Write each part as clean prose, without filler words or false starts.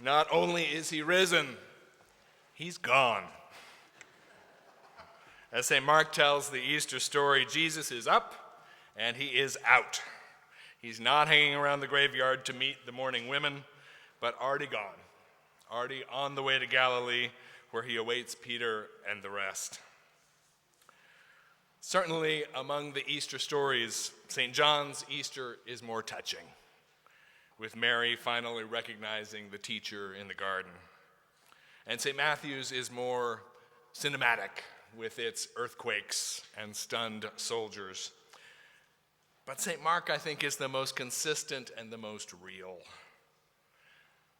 Not only is he risen, he's gone. As St. Mark tells the Easter story, Jesus is up and he is out. He's not hanging around the graveyard to meet the mourning women, but already gone, already on the way to Galilee, where he awaits Peter and the rest. Certainly, among the Easter stories, St. John's Easter is more touching, with Mary finally recognizing the teacher in the garden. And St. Matthew's is more cinematic, with its earthquakes and stunned soldiers. But St. Mark, I think, is the most consistent and the most real.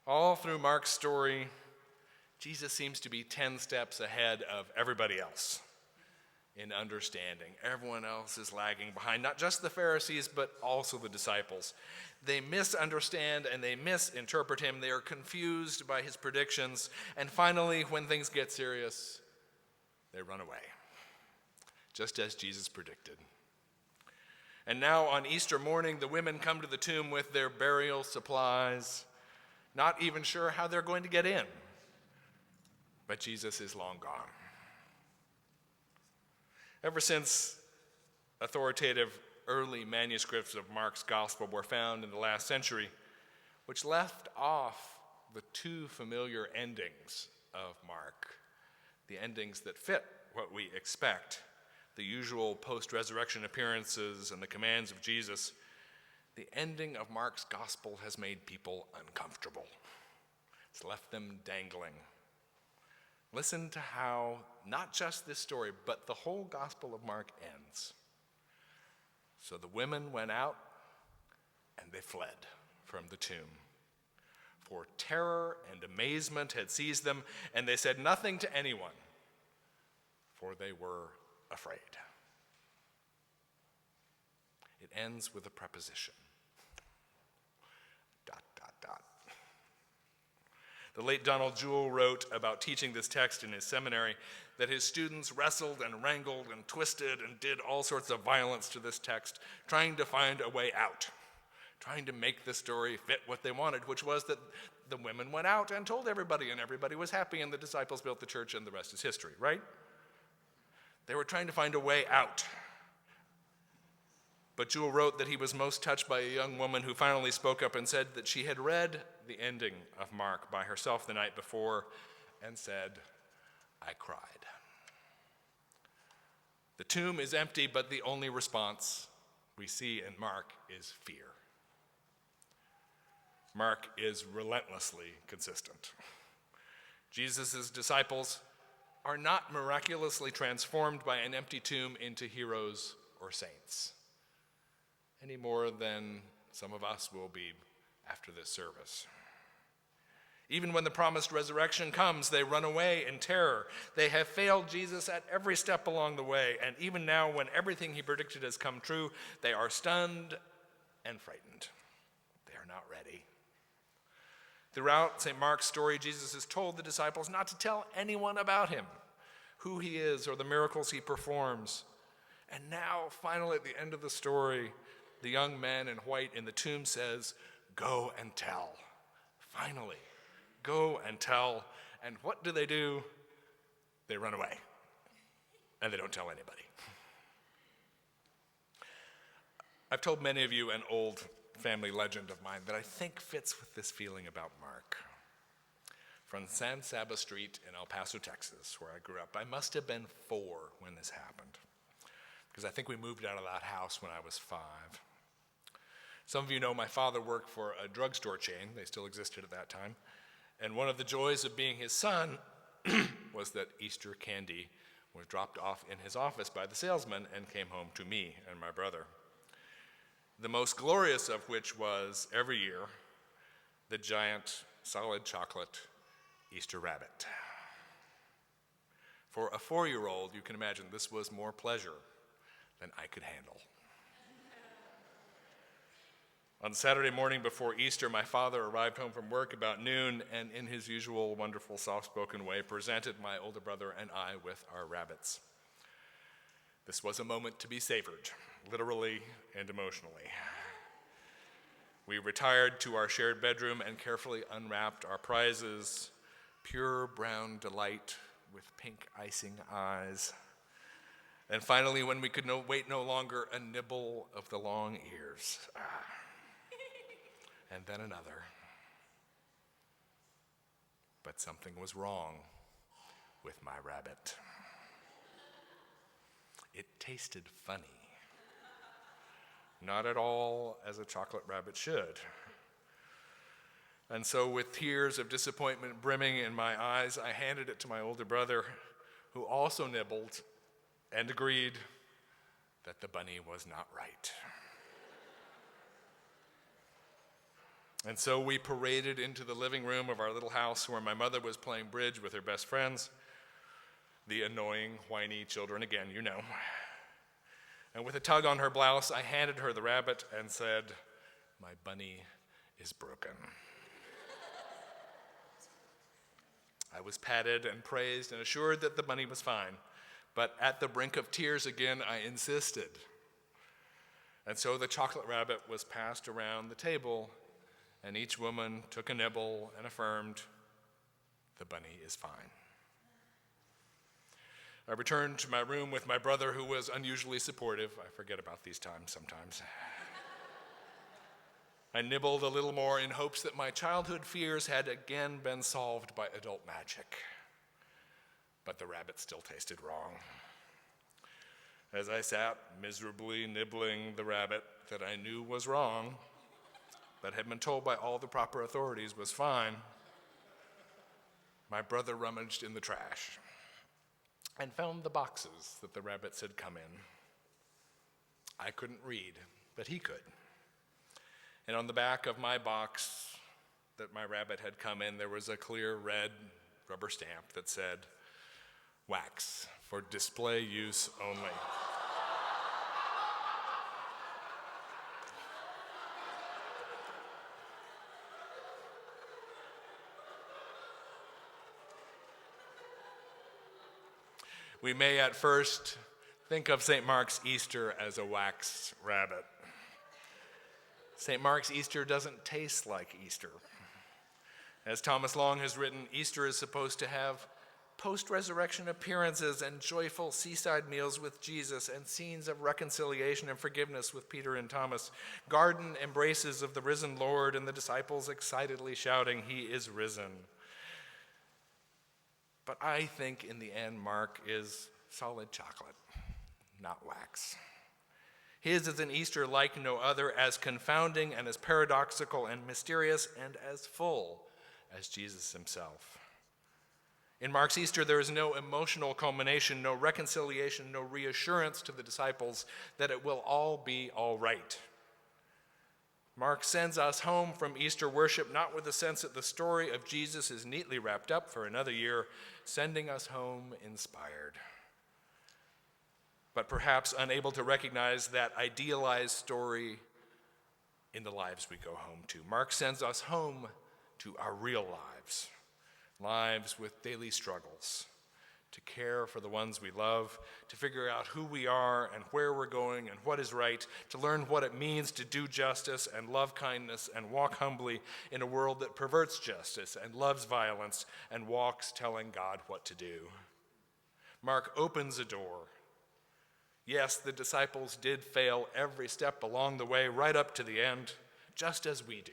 All through Mark's story, Jesus seems to be 10 steps ahead of everybody else in understanding. Everyone else is lagging behind, not just the Pharisees, but also the disciples. They misunderstand and they misinterpret him. They are confused by his predictions. And finally, when things get serious, they run away, just as Jesus predicted. And now on Easter morning, the women come to the tomb with their burial supplies, not even sure how they're going to get in. But Jesus is long gone. Ever since authoritative early manuscripts of Mark's gospel were found in the last century, which left off the two familiar endings of Mark, the endings that fit what we expect, the usual post-resurrection appearances and the commands of Jesus, the ending of Mark's gospel has made people uncomfortable. It's left them dangling. Listen to how not just this story, but the whole gospel of Mark ends. So the women went out and they fled from the tomb. For terror and amazement had seized them, and they said nothing to anyone, for they were afraid. It ends with a preposition. ... The late Donald Jewell wrote about teaching this text in his seminary that his students wrestled and wrangled and twisted and did all sorts of violence to this text, trying to find a way out, trying to make the story fit what they wanted, which was that the women went out and told everybody, and everybody was happy, and the disciples built the church, and the rest is history, right? They were trying to find a way out. But Jewell wrote that he was most touched by a young woman who finally spoke up and said that she had read the ending of Mark by herself the night before and said, "I cried." The tomb is empty, but the only response we see in Mark is fear. Mark is relentlessly consistent. Jesus' disciples are not miraculously transformed by an empty tomb into heroes or saints, any more than some of us will be after this service. Even when the promised resurrection comes, they run away in terror. They have failed Jesus at every step along the way, and even now, when everything he predicted has come true, they are stunned and frightened. They are not ready. Throughout St. Mark's story, Jesus has told the disciples not to tell anyone about him, who he is, or the miracles he performs. And now, finally, at the end of the story, the young man in white in the tomb says, "Go and tell." Finally, go and tell. And what do? They run away. And they don't tell anybody. I've told many of you an old family legend of mine that I think fits with this feeling about Mark. From San Saba Street in El Paso, Texas, where I grew up, I must have been 4 when this happened, because I think we moved out of that house when I was 5. Some of you know my father worked for a drugstore chain. They still existed at that time. And one of the joys of being his son was that Easter candy was dropped off in his office by the salesman and came home to me and my brother. The most glorious of which was, every year, the giant solid chocolate Easter rabbit. For a 4-year-old, you can imagine this was more pleasure than I could handle. On Saturday morning before Easter, my father arrived home from work about noon and, in his usual wonderful soft-spoken way, presented my older brother and I with our rabbits. This was a moment to be savored, literally and emotionally. We retired to our shared bedroom and carefully unwrapped our prizes, pure brown delight with pink icing eyes. And finally, when we could wait no longer, a nibble of the long ears. And then another. But something was wrong with my rabbit. It tasted funny. Not at all as a chocolate rabbit should. And so with tears of disappointment brimming in my eyes, I handed it to my older brother, who also nibbled and agreed that the bunny was not right. And so we paraded into the living room of our little house where my mother was playing bridge with her best friends, the annoying, whiny children again, you know. And with a tug on her blouse, I handed her the rabbit and said, "My bunny is broken." I was patted and praised and assured that the bunny was fine. But at the brink of tears again, I insisted. And so the chocolate rabbit was passed around the table, and each woman took a nibble and affirmed, "The bunny is fine." I returned to my room with my brother, who was unusually supportive. I forget about these times sometimes. I nibbled a little more in hopes that my childhood fears had again been solved by adult magic. But the rabbit still tasted wrong. As I sat miserably nibbling the rabbit that I knew was wrong, but had been told by all the proper authorities was fine, my brother rummaged in the trash and found the boxes that the rabbits had come in. I couldn't read, but he could. And on the back of my box that my rabbit had come in, there was a clear red rubber stamp that said, "Wax for display use only." We may at first think of St. Mark's Easter as a wax rabbit. St. Mark's Easter doesn't taste like Easter. As Thomas Long has written, Easter is supposed to have post-resurrection appearances and joyful seaside meals with Jesus and scenes of reconciliation and forgiveness with Peter and Thomas, garden embraces of the risen Lord and the disciples excitedly shouting, "He is risen." But I think in the end, Mark is solid chocolate, not wax. His is an Easter like no other, as confounding and as paradoxical and mysterious and as full as Jesus himself. In Mark's Easter, there is no emotional culmination, no reconciliation, no reassurance to the disciples that it will all be all right. Mark sends us home from Easter worship not with the sense that the story of Jesus is neatly wrapped up for another year, sending us home inspired, but perhaps unable to recognize that idealized story in the lives we go home to. Mark sends us home to our real lives, lives with daily struggles, to care for the ones we love, to figure out who we are and where we're going and what is right, to learn what it means to do justice and love kindness and walk humbly in a world that perverts justice and loves violence and walks telling God what to do. Mark opens a door. Yes, the disciples did fail every step along the way, right up to the end, just as we do.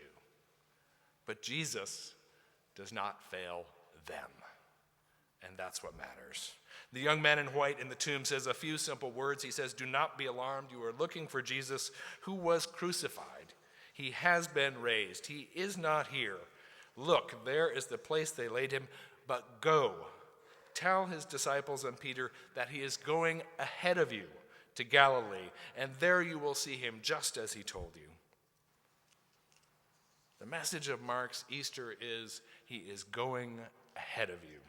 But Jesus does not fail them. And that's what matters. The young man in white in the tomb says a few simple words. He says, "Do not be alarmed. You are looking for Jesus who was crucified. He has been raised. He is not here. Look, there is the place they laid him. But go, tell his disciples and Peter that he is going ahead of you to Galilee, and there you will see him just as he told you." The message of Mark's Easter is he is going ahead of you.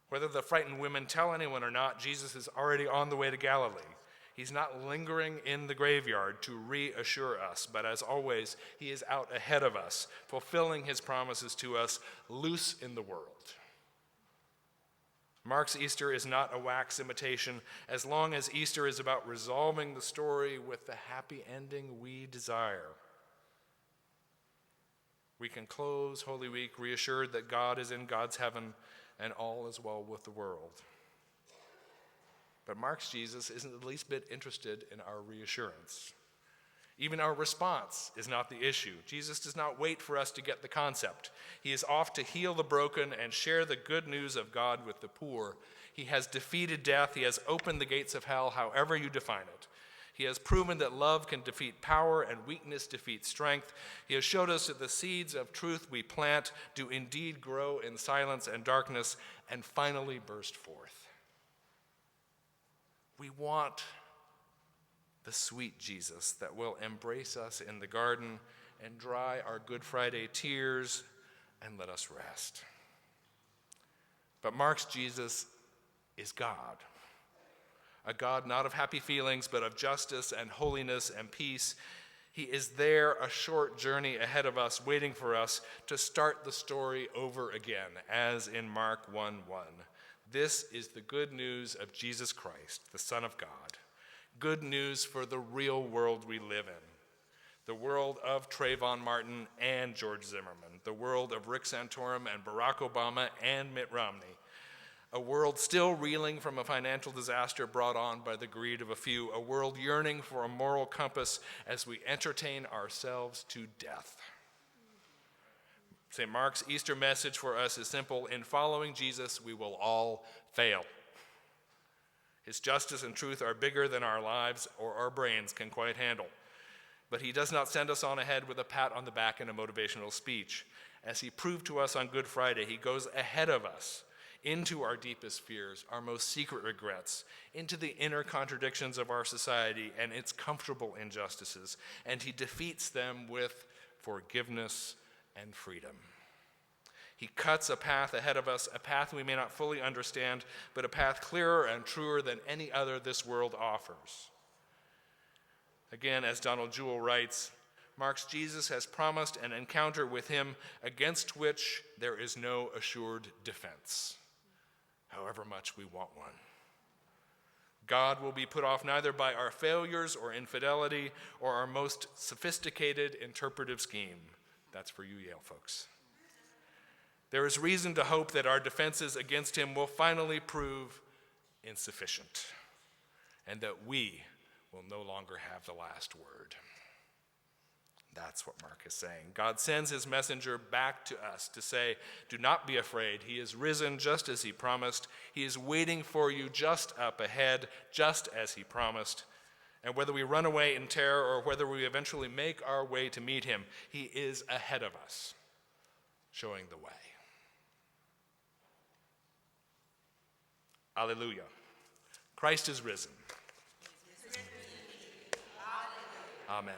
Whether the frightened women tell anyone or not, Jesus is already on the way to Galilee. He's not lingering in the graveyard to reassure us, but as always, he is out ahead of us, fulfilling his promises to us, loose in the world. Mark's Easter is not a wax imitation, as long as Easter is about resolving the story with the happy ending we desire. We can close Holy Week reassured that God is in God's heaven and all is well with the world. But Mark's Jesus isn't the least bit interested in our reassurance. Even our response is not the issue. Jesus does not wait for us to get the concept. He is off to heal the broken and share the good news of God with the poor. He has defeated death. He has opened the gates of hell, however you define it. He has proven that love can defeat power and weakness defeat strength. He has showed us that the seeds of truth we plant do indeed grow in silence and darkness and finally burst forth. We want the sweet Jesus that will embrace us in the garden and dry our Good Friday tears and let us rest. But Mark's Jesus is God, a God not of happy feelings, but of justice and holiness and peace. He is there, a short journey ahead of us, waiting for us to start the story over again, as in Mark 1:1. This is the good news of Jesus Christ, the Son of God. Good news for the real world we live in. The world of Trayvon Martin and George Zimmerman. The world of Rick Santorum and Barack Obama and Mitt Romney. A world still reeling from a financial disaster brought on by the greed of a few. A world yearning for a moral compass as we entertain ourselves to death. St. Mark's Easter message for us is simple. In following Jesus, we will all fail. His justice and truth are bigger than our lives or our brains can quite handle. But he does not send us on ahead with a pat on the back and a motivational speech. As he proved to us on Good Friday, he goes ahead of us into our deepest fears, our most secret regrets, into the inner contradictions of our society and its comfortable injustices, and he defeats them with forgiveness and freedom. He cuts a path ahead of us, a path we may not fully understand, but a path clearer and truer than any other this world offers. Again, as Donald Jewell writes, Mark's Jesus has promised an encounter with him against which there is no assured defense, however much we want one. God will be put off neither by our failures or infidelity or our most sophisticated interpretive scheme. That's for you Yale folks. There is reason to hope that our defenses against him will finally prove insufficient and that we will no longer have the last word. That's what Mark is saying. God sends his messenger back to us to say, do not be afraid. He is risen just as he promised. He is waiting for you just up ahead, just as he promised. And whether we run away in terror or whether we eventually make our way to meet him, he is ahead of us, showing the way. Alleluia. Christ is risen. Amen.